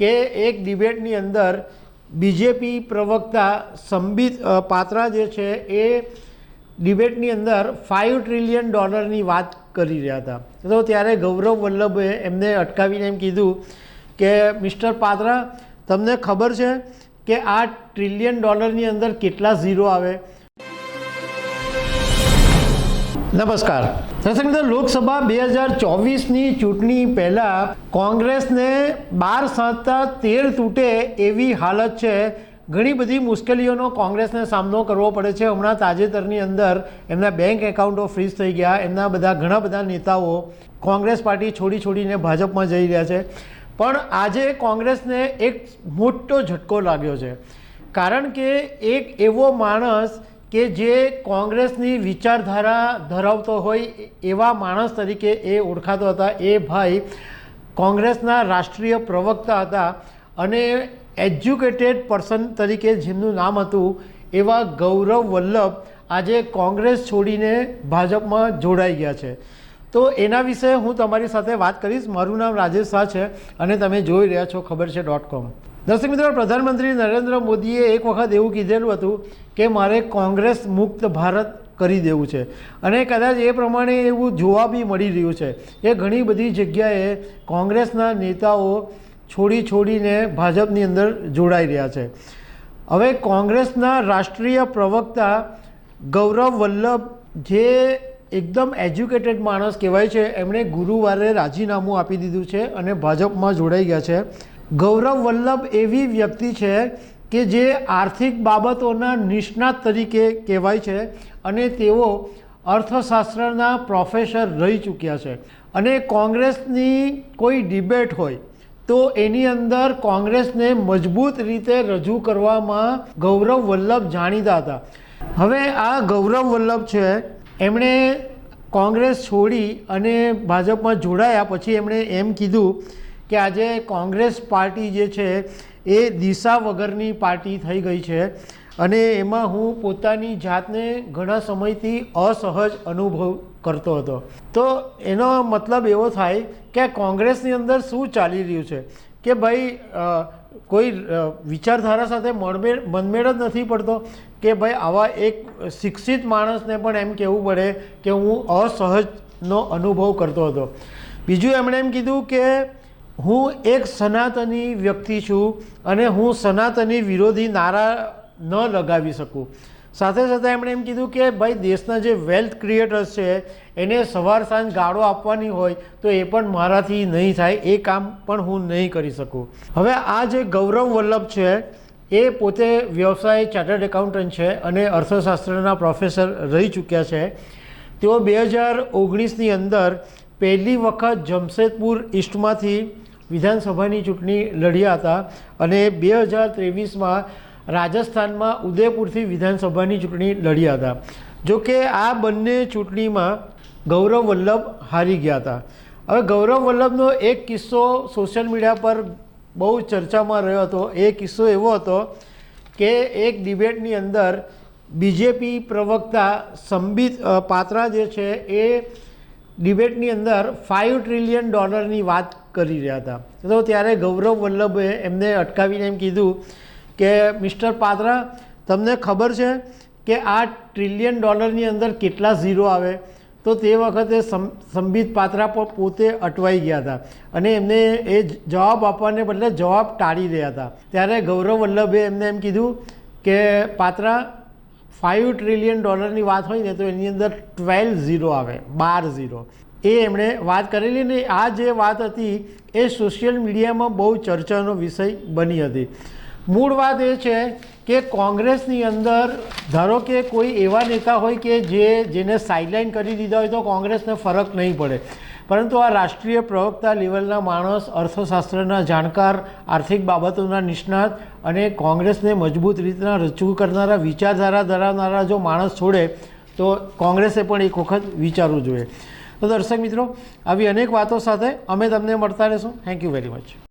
કે એક ડિબેટની અંદર બીજેપી પ્રવક્તા સંબિત પાત્રા જે છે એ ડિબેટની અંદર $5 ટ્રિલિયન વાત કરી રહ્યા હતા. તો ત્યારે ગૌરવ વલ્લભે એમને અટકાવીને એમ કીધું કે મિસ્ટર પાત્રા, તમને ખબર છે કે આ $1 ટ્રિલિયન અંદર કેટલા ઝીરો આવે? નમસ્કાર દર્શક મિત્રો, લોકસભા 2024ની ચૂંટણી પહેલાં કોંગ્રેસને 12 સાંધતા 13 તૂટે એવી હાલત છે. ઘણી બધી મુશ્કેલીઓનો કોંગ્રેસને સામનો કરવો પડે છે. હમણાં તાજેતરની અંદર એમના બેંક એકાઉન્ટો ફ્રીઝ થઈ ગયા. એમના ઘણા બધા નેતાઓ કોંગ્રેસ પાર્ટી છોડીને ભાજપમાં જઈ રહ્યા છે. પણ આજે કોંગ્રેસને એક મોટો ઝટકો લાગ્યો છે, કારણ કે એક એવો માણસ કે જે કોંગ્રેસની વિચારધારા ધરાવતો હોય એવા માણસ તરીકે એ ઓળખાતો હતા. એ ભાઈ કોંગ્રેસના રાષ્ટ્રીય પ્રવક્તા હતા અને એજ્યુકેટેડ પર્સન તરીકે જેમનું નામ હતું એવા ગૌરવ વલ્લભ આજે કોંગ્રેસ છોડીને ભાજપમાં જોડાઈ ગયા છે. તો એના વિશે હું તમારી સાથે વાત કરીશ. મારું નામ રાજેશ શાહ છે અને તમે જોઈ રહ્યા છો ખબર છે .com. દર્શક મિત્રો, પ્રધાનમંત્રી નરેન્દ્ર મોદીએ એક વખત એવું કીધેલું હતું કે મારે કોંગ્રેસ મુક્ત ભારત કરી દેવું છે અને કદાચ એ પ્રમાણે એવું જોવા બી મળી રહ્યું છે કે ઘણી બધી જગ્યાએ કોંગ્રેસના નેતાઓ છોડીને ભાજપની અંદર જોડાઈ રહ્યા છે. હવે કોંગ્રેસના રાષ્ટ્રીય પ્રવક્તા ગૌરવ વલ્લભ, જે એકદમ એજ્યુકેટેડ માણસ કહેવાય છે, એમણે ગુરુવારે રાજીનામું આપી દીધું છે અને ભાજપમાં જોડાઈ ગયા છે. ગૌરવ વલ્લભ એવી વ્યક્તિ છે કે જે આર્થિક બાબતોના નિષ્ણાત તરીકે કહેવાય છે અને તેઓ અર્થશાસ્ત્રના પ્રોફેસર રહી ચૂક્યા છે. અને કોંગ્રેસની કોઈ ડિબેટ હોય તો એની અંદર કોંગ્રેસને મજબૂત રીતે રજૂ કરવામાં ગૌરવ વલ્લભ જાણીતા હતા. હવે આ ગૌરવ વલ્લભ છે, એમણે કોંગ્રેસ છોડી અને ભાજપમાં જોડાયા પછી એમણે એમ કીધું કે આજે કોંગ્રેસ પાર્ટી જે છે એ દિશા વગરની પાર્ટી થઈ ગઈ છે અને એમાં હું પોતાની જાતને ઘણા સમયથી અસહજ અનુભવ કરતો હતો. તો એનો મતલબ એવો થાય કે કોંગ્રેસની અંદર શું ચાલી રહ્યું છે કે ભાઈ કોઈ વિચારધારા સાથે મનમેળ જ નથી પડતો કે ભાઈ આવા એક શિક્ષિત માણસને પણ એમ કહેવું પડે કે હું અસહજનો અનુભવ કરતો હતો. બીજું એમણે એમ કીધું કે હું એક સનાતની વ્યક્તિ છું અને હું સનાતની વિરોધી નારા ન લગાવી શકું. સાથે સાથે એમણે એમ કીધું કે ભાઈ દેશના જે વેલ્થ ક્રિએટર્સ છે એને સવાર સાંજ ગાળો આપવાની હોય તો એ પણ મારાથી નહીં થાય, એ કામ પણ હું નહીં કરી શકું. હવે આ જે ગૌરવ વલ્લભ છે એ પોતે વ્યવસાય ચાર્ટર્ડ એકાઉન્ટન્ટ છે અને અર્થશાસ્ત્રના પ્રોફેસર રહી ચૂક્યા છે. તેઓ 2019ની અંદર પહેલી વખત જમશેદપુર ઈસ્ટમાંથી વિધાનસભાની ચૂંટણી લડ્યા હતા અને 2023માં રાજસ્થાનમાં ઉદયપુરથી વિધાનસભાની ચૂંટણી લડ્યા હતા. જોકે આ બંને ચૂંટણીમાં ગૌરવ વલ્લભ હારી ગયા હતા. હવે ગૌરવ વલ્લભનો એક કિસ્સો સોશિયલ મીડિયા પર બહુ ચર્ચામાં રહ્યો હતો. એ કિસ્સો એવો હતો કે એક ડિબેટની અંદર બીજેપી પ્રવક્તા સંબિત પાત્રા જે છે એ ડિબેટની અંદર $5 ટ્રિલિયન વાત કરી રહ્યા હતા. તો ત્યારે ગૌરવ વલ્લભે એમને અટકાવીને એમ કીધું કે મિસ્ટર પાત્રા, તમને ખબર છે કે આ $1 ટ્રિલિયન અંદર કેટલા ઝીરો આવે? તો તે વખતે સંબિત પાત્રા પર પોતે અટવાઈ ગયા હતા અને એમને એ જવાબ આપવાને બદલે જવાબ ટાળી રહ્યા હતા. ત્યારે ગૌરવ વલ્લભે એમને એમ કીધું કે પાત્રા, $5 ટ્રિલિયન વાત હોય ને તો એની અંદર 12 ઝીરો આવે, 12 ઝીરો. એ એમણે વાત કરેલી ને આ જે વાત હતી એ સોશિયલ મીડિયામાં બહુ ચર્ચાનો વિષય બની હતી. મૂળ વાત એ છે કે કોંગ્રેસની અંદર ધારો કે કોઈ એવા નેતા હોય કે જેને સાઇડલાઇન કરી દીધા હોય તો કોંગ્રેસને ફરક નહીં પડે, પરંતુ આ રાષ્ટ્રીય પ્રવક્તા લેવલના માણસ, અર્થશાસ્ત્રના જાણકાર, આર્થિક બાબતોના નિષ્ણાત અને કોંગ્રેસને મજબૂત રીતના રજૂ કરનારા વિચારધારા ધરાવનારા જો માણસ છોડે તો કોંગ્રેસે પણ એક વખત વિચારવું જોઈએ. તો દર્શક મિત્રો, આવી અનેક વાતો સાથે અમે તમને મળતા રહીશું. Thank you very much.